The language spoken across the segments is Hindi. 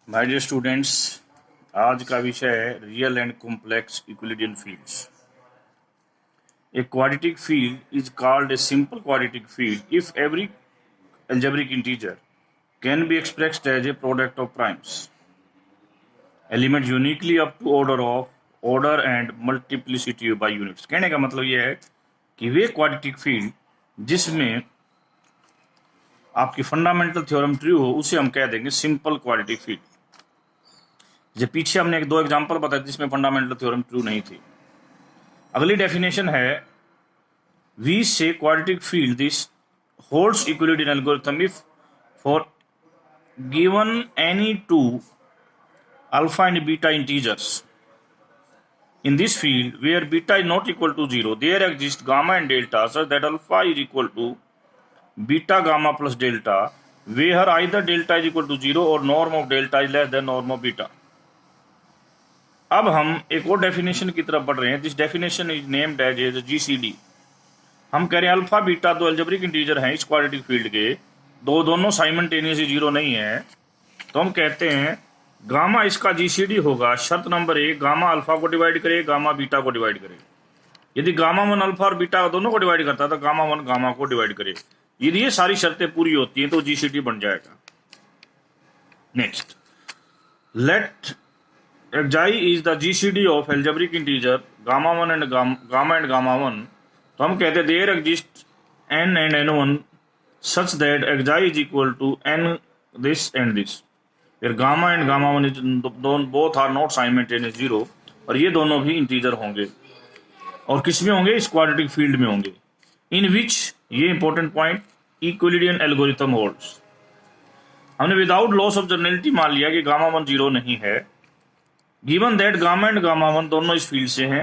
माय डियर स्टूडेंट्स, आज का विषय है real and complex Euclidean fields. A quadratic field is called a simple quadratic field if every algebraic integer can be expressed as a product of primes, element uniquely up to order and multiplicity by units। कहने का मतलब यह है कि वे क्वाड्रेटिक फील्ड जिसमें आपकी फंडामेंटल थ्योरम ट्रू हो उसे हम कह देंगे सिंपल क्वाड्रेटिक फील्ड। जो पीछे हमने दो एग्जांपल बताए जिसमें फंडामेंटल थ्योरम ट्रू नहीं थी। अगली डेफिनेशन है वी से quadratic field this holds Euclidean algorithm if for given any two alpha and beta integers in this field where beta is not equal to 0 there exists gamma and delta such that alpha is equal to beta gamma plus delta where either delta is equal to 0 or norm of delta is less than norm of beta। अब हम एक और डेफिनेशन की तरफ बढ़ रहे हैं। This definition is named as GCD. हम कह रहे हैं अल्फा बीटा दो अलजेब्रिक इंटीजर हैं इस क्वाड्रेटिक फील्ड के, दोनों साइमल्टेनियसली जीरो नहीं है, तो हम कहते हैं गामा इसका जीसीडी होगा। शर्त नंबर 1, गामा अल्फा को डिवाइड करे, गामा बीटा को डिवाइड करे। यदि गामा 1 अल्फा और बीटा दोनों को डिवाइड करता है तो गामा 1 गामा को डिवाइड करे। यदि ये सारी शर्तें पूरी होती हैं तो जीसीडी बन जाएगा। Next, let xi is the GCD of algebraic integer gamma 1 and gamma 1। तो हम कहते हैं there exists n and n1 such that xi is equal to n this and this, where gamma and gamma 1 is both are not simultaneous 0, और ये दोनों भी इंटीजर होंगे और किस में होंगे? इस क्वाड्रेटिक फील्ड में होंगे। इन विच, ये important point, Euclidean algorithm holds. हमने विदाउट लॉस ऑफ जनरलिटी मान लिया कि गामा 1 जीरो नहीं है। Given that gamma and gamma 1 दोनों इस फील्ड से हैं,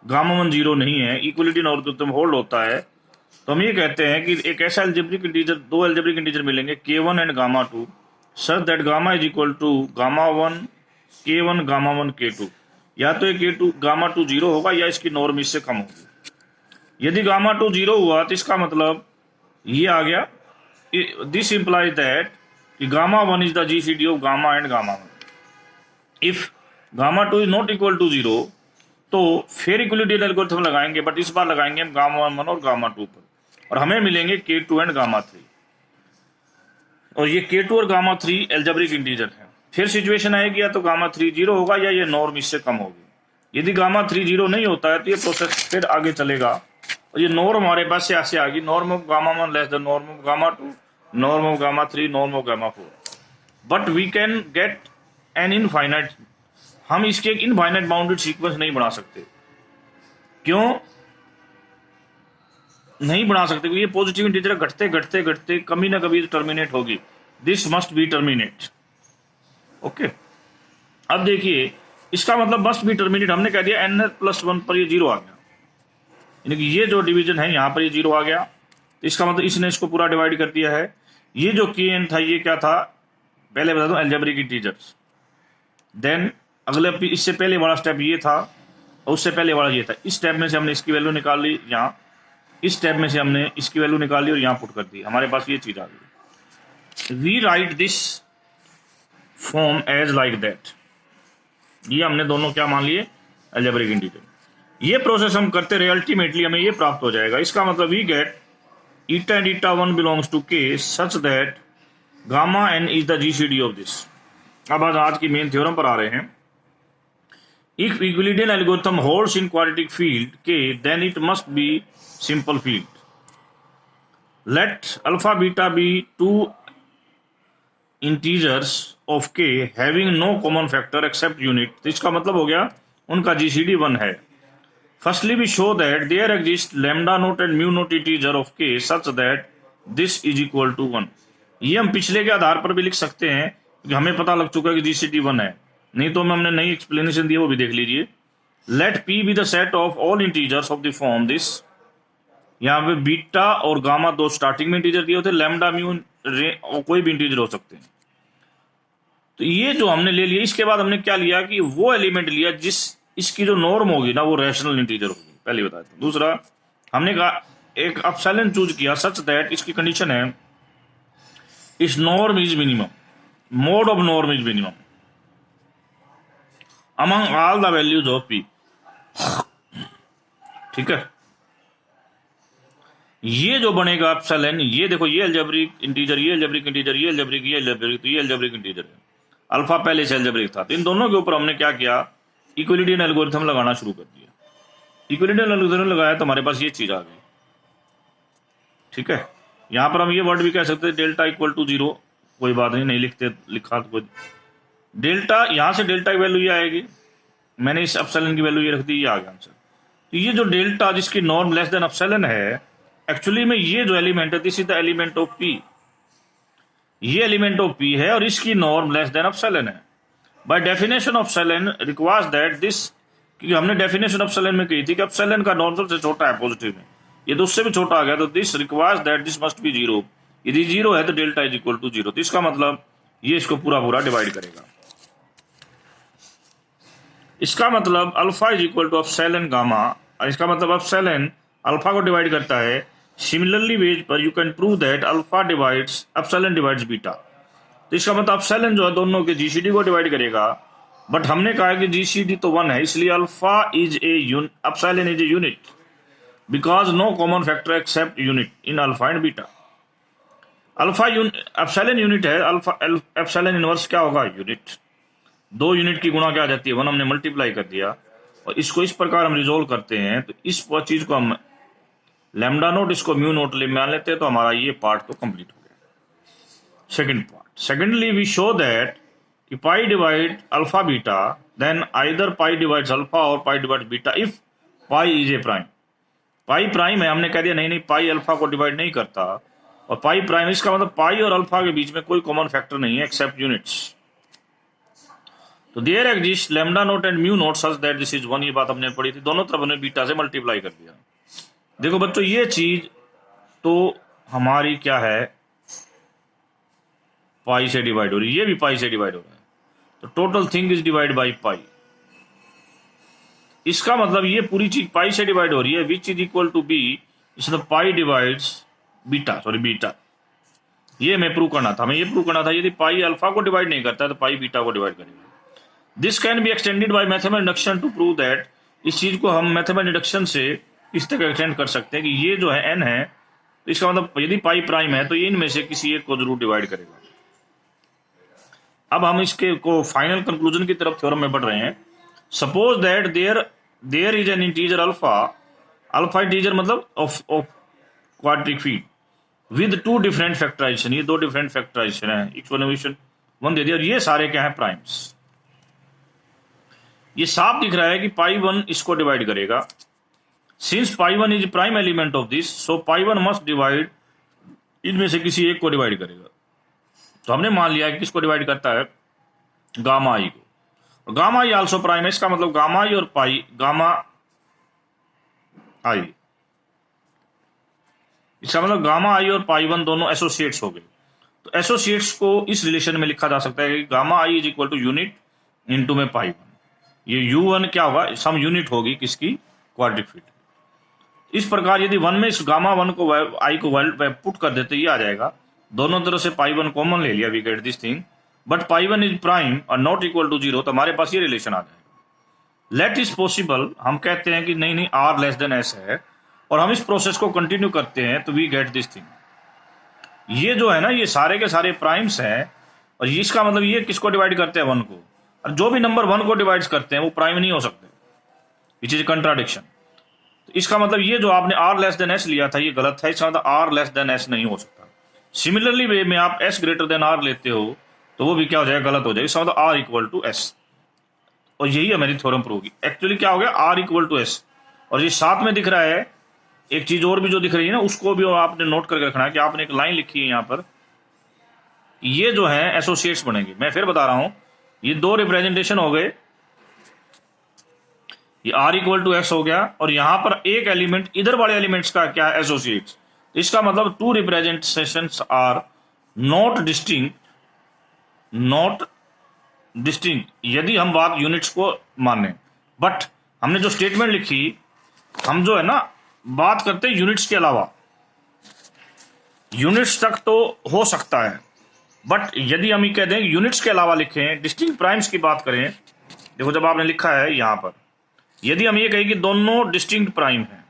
गामा 1 जीरो नहीं है, इक्विलिडियन एल्गोरिथम होल्ड होता है, तो हम ये कहते हैं कि एक ऐसा एल्जेब्रिक इंटीजर, दो एल्जेब्रिक इंटीजर मिलेंगे k1 and gamma 2 such that gamma is equal to gamma 1 k1 gamma 1 k2। या तो ये k2 गामा 2 जीरो होगा या इसकी नॉर्म इससे कम होगी। यदि गामा 2 जीरो हुआ तो इसका मतलब ये आ गया, दिस इंप्लाइज दैट कि gamma 1 is the GCD of gamma and gamma 1। If gamma 2 is not equal to 0 तो फिर इक्विलिडियन एल्गोरिथम लगाएंगे, बट इस बार लगाएंगे हम गामा 1 और गामा 2 पर, और हमें मिलेंगे k2 एंड गामा 3। और ये k2 और गामा 3 एल्जेब्रिक इंटीजर हैं। फिर सिचुएशन आएगी या तो गामा 3 जीरो होगा या ये नॉर्म इससे कम होगी। यदि गामा 3 जीरो नहीं होता है तो ये प्रोसेस फिर आगे चलेगा और ये नॉर्म हमारे पास से ऐसे आ गई, norm of gamma 1 less than norm of gamma 2, norm of gamma 3, norm of gamma 4। But we can get an infinite, हम इसके एक इनफाइनाइट बाउंडेड सीक्वेंस नहीं बना सकते। क्यों नहीं बना सकते? क्योंकि ये पॉजिटिव इंटीजर घटते घटते घटते कभी ना कभी टर्मिनेट होगी। This must be terminate. Okay, अब देखिए इसका मतलब मस्ट बी टर्मिनेट, हमने कह दिया n+1 पर ये जीरो आ गया, यानी कि ये जो डिवीजन है यहाँ पर ये जीरो आ गया, तो इसका मतलब इसने इसको पूरा डिवाइड कर दिया है। ये जो kn था ये क्या था? पहले बता दूं, एल्जेब्रिक इंटीजर्स। देन अगले, इससे पहले वाला स्टेप ये था और उससे पहले वाला ये था। इस स्टेप में से हमने इसकी वैल्यू निकाल ली यहाँ, इस स्टेप में से हमने इसकी वैल्यू निकाल ली और यहाँ पुट कर दी, हमारे पास ये चीज आ गई। We write this form as like that. ये हमने दोनों क्या मान लिए? Algebraic integer. ये प्रोसेस हम करते रहे, अल्टीमेटली हमें ये प्राप्त हो जाएगा। इसका मतलब we get eta and eta 1 belongs to k such that gamma n is the GCD of this. अब आज की मेन थ्योरम पर आ रहे हैं। If Euclidean algorithm holds in quadratic field K, then it must be simple field. Let alpha beta be two integers of K having no common factor except unit। तो इसका मतलब हो गया उनका GCD 1 है। Firstly, we show that there exists lambda naught and mu naught integer of K such that this is equal to 1। ये हम पिछले के आधार पर भी लिख सकते हैं क्योंकि हमें पता लग चुका है कि GCD 1 है, नहीं तो हमने नई एक्सप्लेनेशन दी है वो भी देख लीजिए। Let P be the set of all integers of the form this. यहाँ पे बीटा और गामा दो स्टार्टिंग में इंटीजर दिए होते, लैम्डा म्यू और कोई भी इंटीजर हो सकते हैं। तो ये जो हमने ले लिया, इसके बाद हमने क्या लिया कि वो एलिमेंट लिया जिस इसकी जो नॉर्म होगी ना वो रैशनल इंटीजर होगी, पहले बताया था। दूसरा हमने कहा एक एप्सिलॉन चूज किया सच दैट, इसकी कंडीशन है इस norm is minimum. Mode of norm is minimum among all the values of P. ठीक है, ये जो बनेगा एप्सिलॉन, ये देखो ये अलजेब्रिक इंटीजर, ये अलजेब्रिक इंटीजर, ये अलजेब्रिक, ये अलजेब्रिक, ये अलजेब्रिक इंटीजर है। अल्फा पहले से अलजेब्रिक था, तो इन दोनों के ऊपर हमने क्या किया, इक्विलिडियन एल्गोरिथम लगाना शुरू कर दिया। इक्विलिडियन एल्गोरिथम लगाया तो हमारे पास ये चीज आ गई। ठीक है, यहां पर हम ये वर्ड भी कह सकते हैं डेल्टा इक्वल टू 0, कोई बात नहीं लिखते, लिखा तो कोई डेल्टा, यहां से डेल्टा की वैल्यू ये आएगी, मैंने इस एप्सिलॉन की वैल्यू ये रख दी, ये आ गया आंसर। तो ये जो डेल्टा जिसकी नॉर्म लेस देन एप्सिलॉन है, एक्चुअली में ये जो एलिमेंट है this is the element of P, ये एलिमेंट ऑफ पी है और इसकी नॉर्म लेस देन एप्सिलॉन है। By definition of epsilon requires that this, क्योंकि हमने डेफिनेशन ऑफ एप्सिलॉन में कही थी कि एप्सिलॉन का नॉर्म सबसे छोटा है पॉजिटिव में, ये तो उससे भी छोटा आ गया, तो this requires that this must be 0। यदि 0 है तो डेल्टा इज इक्वल टू 0। तो इसका मतलब ये इसको पूरा पूरा डिवाइड करेगा। इसका मतलब alpha is equal to epsilon gamma, इसका मतलब एप्सिलॉन अल्फा को डिवाइड करता है। सिमिलरली वेज पर you can prove that alpha divides epsilon divides beta. तो इसका मतलब एप्सिलॉन जो है दोनों के जीसीडी को डिवाइड करेगा, बट हमने कहा कि जीसीडी तो 1 है, इसलिए alpha is a epsilon is a unit because no common factor except unit in alpha and beta. Alpha epsilon unit है, अल्फा एप्सिलॉन इनवर्स क्या होगा, यूनिट। 2 यूनिट की गुणा क्या आ जाती है, 1 हमने मल्टीप्लाई कर दिया, और इसको इस प्रकार हम रिजोल्व करते हैं। तो इस चीज को हम लैम्डा नोट, इसको म्यू नोट मान लेते हैं, तो हमारा ये पार्ट तो कंप्लीट हो गया। Second part, secondly we show that कि pi divide alpha beta, then either pi divides alpha और pi divides beta if pi is a prime. Pi prime है, हमने कह दिया नहीं पाई अल्फा को डिवाइड नहीं करता, और पाई प्राइम, इसका मतलब पाई और अल्फा के बीच में कोई कॉमन फैक्टर नहीं है एक्सेप्ट यूनिट्स। तो there exist lambda naught and mu naught such that this is 1, ये बात हमने पढ़ी थी, दोनों तरफ हमने बीटा से मल्टीप्लाई कर दिया। देखो बच्चों, ये चीज तो हमारी क्या है, पाई से डिवाइड हो रही है, ये भी पाई से डिवाइड हो रहा है, तो total thing is divide by pi. इसका मतलब ये पूरी चीज पाई से डिवाइड हो रही है, which is equal to B, इसमें pi divides beta, sorry beta, ये हमें प्रूव करना था, हमें ये प्रूव करना था यदि पाई अल्फा को डिवाइड नहीं करता तो पाई बीटा को डिवाइड करेगा। This can be extended by mathematical induction to prove that, इस चीज को हम मैथमेटिकल इंडक्शन से इस तक एक्सटेंड कर सकते हैं कि ये जो है n है, तो इसका मतलब यदि पाई प्राइम है तो ये इनमें से किसी एक को जरूर डिवाइड करेगा। अब हम इसके को फाइनल कंक्लूजन की तरफ थ्योरम में बढ़ रहे हैं। Suppose that there is an integer alpha, alpha integer मतलब of quadratic field with 2 different factorisation, ये 2 डिफरेंट फैक्टराइजेशन है, इक्वेशन 1 दे दिया, और ये सारे क्या है, प्राइम्स। ये साफ दिख रहा है कि पाई 1 इसको डिवाइड करेगा, since pi 1 is prime element of this, so pi 1 must divide, इनमें से किसी एक को डिवाइड करेगा। तो हमने मान लिया कि किसको डिवाइड करता है, गामा आई को। गामा आई आल्सो प्राइम है, इसका मतलब गामा आई और पाई, गामा आई, इसका मतलब गामा आई और पाई 1 दोनों एसोसिएट्स हो गए। तो एसोसिएट्स को इस रिलेशन में लिखा जा सकता है कि gamma i is equal to unit into में पाई 1। ये U1 क्या होगा, सम यूनिट होगी किसकी, क्वाड्रिक फीट। इस प्रकार यदि 1 में इस गामा 1 को आई को पुट कर देते, ये आ जाएगा, दोनों तरफ से पाई 1 कॉमन ले लिया, we get this thing, but pi 1 is prime और नॉट इक्वल टू 0, तो हमारे पास ये रिलेशन आ जाएगा। लेट इज पॉसिबल, हम कहते हैं कि नहीं R लेस देन S है, और हम इस प्रोसेस को कंटिन्यू करते हैं, तो वी गेट दिस थिंग। ये जो है ना, ये सारे के सारे प्राइम्स हैं, और इसका मतलब ये किसको डिवाइड करते हैं, 1 को, और जो भी नंबर 1 को डिवाइड करते हैं वो प्राइम नहीं हो सकते, विच इज कंट्राडिक्शन। तो इसका मतलब ये जो आपने R लेस देन S लिया था ये गलत है, इसका मतलब R लेस देन S नहीं हो सकता। सिमिलरली वे में आप S ग्रेटर देन R लेते हो तो वो भी क्या हो जाएगा, गलत हो जाएगा, इसका मतलब R इक्वल टू S, और यही हमारी थ्योरम प्रूव होगी। एक्चुअली क्या हो गया, R इक्वल टू S, और ये साथ में दिख रहा है एक चीज और भी जो दिख रही है ना, उसको भी आपने नोट करके रखना है कि आपने एक लाइन लिखी है यहाँ पर, ये जो है एसोसिएट्स बनेंगे। मैं फिर बता रहा हूं, ये 2 रिप्रेजेंटेशन हो गए, ये R इक्वल टू S हो गया, और यहां पर एक एलिमेंट इधर वाले एलिमेंट्स का क्या है, एसोसिएट्स। इसका मतलब 2 रिप्रेजेंटेशंस आर नॉट डिस्टिंक्ट यदि हम बात यूनिट्स को माने, बट हमने जो स्टेटमेंट लिखी, हम जो है ना बात करते हैं यूनिट्स के अलावा, यूनिट्स तक तो हो सकता है, बट यदि हम ये कह दें यूनिट्स के अलावा लिखें, डिस्टिंक्ट प्राइम्स की बात करें, देखो जब आपने लिखा है यहाँ पर, यदि हम ये कहें कि दोनों डिस्टिंक्ट प्राइम हैं,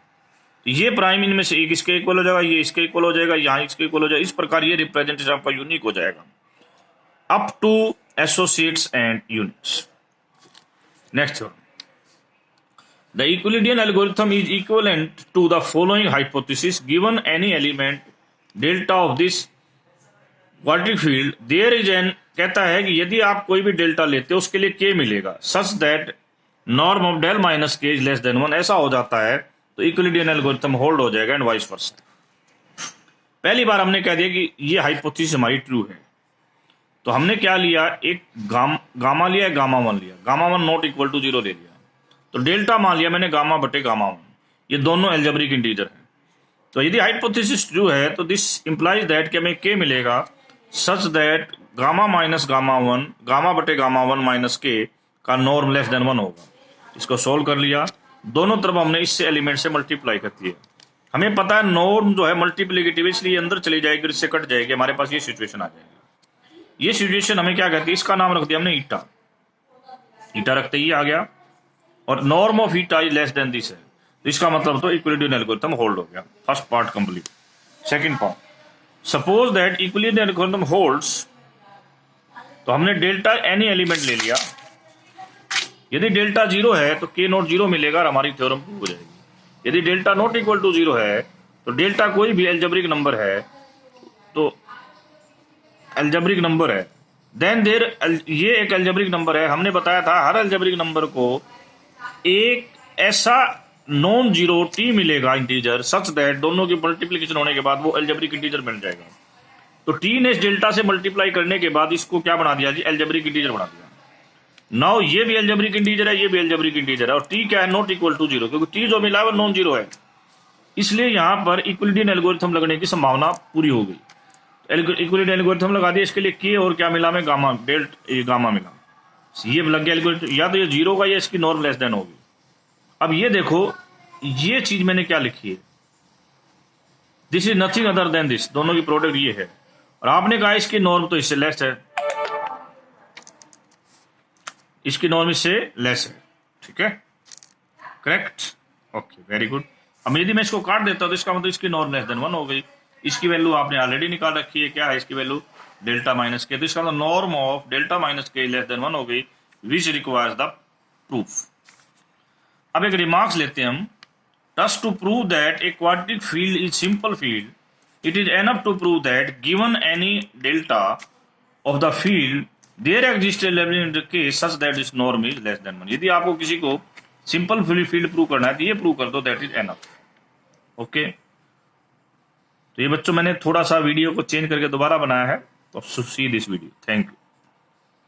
तो ये प्राइम इनमें से एक इसके इक्वल हो जाएगा, ये इसके इक्वल हो जाएगा, यहाँ इसके इक्वल हो जाएगा, इस प्रकार ये रिप्रेजेंटेशन आपका यूनिक हो जाएगा up to associates and units. Next one, the Euclidean algorithm is equivalent to the following hypothesis. Given any element delta of this quadratic field, there is an, कहता है कि यदि आप कोई भी डेल्टा लेते हो उसके लिए k मिलेगा, such that norm of del minus k is less than 1, ऐसा हो जाता है तो Euclidean algorithm होल्ड हो जाएगा एंड वाइस वर्सा। पहली बार हमने कह दिया कि ये हाइपोथेसिस हमारी ट्रू है, तो हमने क्या लिया, एक गामा लिया, गामा 1 लिया, गामा 1 नॉट इक्वल टू 0 ले लिया, तो डेल्टा मान लिया मैंने गामा बटे गामा 1, ये दोनों एल्जेब्रिक इंटीजर हैं। तो यदि हाइपोथेसिस ट्रू है तो दिस इंप्लाइज दैट कि हमें k मिलेगा सच that gamma minus gamma 1, gamma बटे गामा 1 माइनस k का नॉर्म लेस देन 1 होगा। इसको सोल्व कर लिया, दोनों तरफ हमने इससे एलिमेंट से मल्टीप्लाई कर दिया। हमें पता है नॉर्म जो है मल्टीप्लिकेटिव, इसलिए अंदर चली जाएगी, इससे कट जाएगी, हमारे पास ये सिचुएशन आ जाएगी। ये सिचुएशन हमें क्या कहती है, इसका नाम रख दिया हमने ईटा, ईटा रखते ही आ गया, और norm of eta is less than this है, तो इसका मतलब तो इक्विलिडियन एल्गोरिथम होल्ड हो गया। First part complete. Second part, suppose that Euclidean algorithm holds, तो हमने डेल्टा एनी एलिमेंट ले लिया, यदि डेल्टा 0 है तो k नॉट 0 मिलेगा और हमारी थ्योरम प्रूव हो जाएगी। यदि डेल्टा नॉट इक्वल टू 0 है तो डेल्टा कोई भी एल्जेब्रिक नंबर है, तो एल्जेब्रिक नंबर है, देन देर ये एक एल्जेब्रिक नंबर है। हमने बताया था हर एल्जेब्रिक नंबर को एक ऐसा नॉन जीरो टी मिलेगा इंटीजर, सच दैट दोनों की मल्टीप्लिकेशन होने के बाद वो एल्जेब्रिक इंटीजर बन जाएगा। तो टी ने इस डेल्टा से मल्टीप्लाई करने के बाद इसको क्या बना दिया जी, एल्जेब्रिक इंटीजर बना दिया। नाउ ये भी एल्जेब्रिक इंटीजर है, ये भी एल्जेब्रिक इंटीजर है, और टी क्या है, नॉट इक्वल टू 0, क्योंकि टी जो मिला है वो नॉन जीरो है, इसलिए यहाँ पर इक्विलिडियन एल्गोरिथम लगने की संभावना पूरी हो गई। इक्विलिडियन एल्गोरिथम लगा दिया, इसके लिए के और क्या मिला हमें, गामा, गामा मिला, ये लग गया एल्गोरिथम, या तो ये 0 का या इसकी नॉर्म लेस देन होगी। अब ये देखो, ये चीज मैंने क्या लिखी है, this is nothing other than this, दोनों की प्रोडक्ट ये है, और आपने कहा इसकी नॉर्म तो इससे लेस है, इसकी नॉर्म इससे लेस है, ठीक है, करेक्ट, ओके, वेरी गुड। अब यदि मैं इसको काट देता हूं तो इसका मतलब इसकी नॉर्म लेस देन 1 हो गई। इसकी वैल्यू आपने ऑलरेडी निकाल रखी है, क्या है इसकी वैल्यू, डेल्टा माइनस के, तो इसका मतलब नॉर्म ऑफ डेल्टा माइनस के लेस देन 1 हो गई, विच रिक्वायर्स द प्रूफ। अब एक रिमार्क्स लेते हैं हम, thus to prove that a quadratic field is simple field, it is enough to prove that given any delta of the field there exists a level in the case such that its norm is less than 1। यदि आपको किसी को सिंपल फील्ड प्रूव करना है तो ये प्रूव कर दो, दैट इज एनफ। ओके, तो ये बच्चों मैंने थोड़ा सा वीडियो को चेंज करके दोबारा बनाया है, तो see this video, thank you.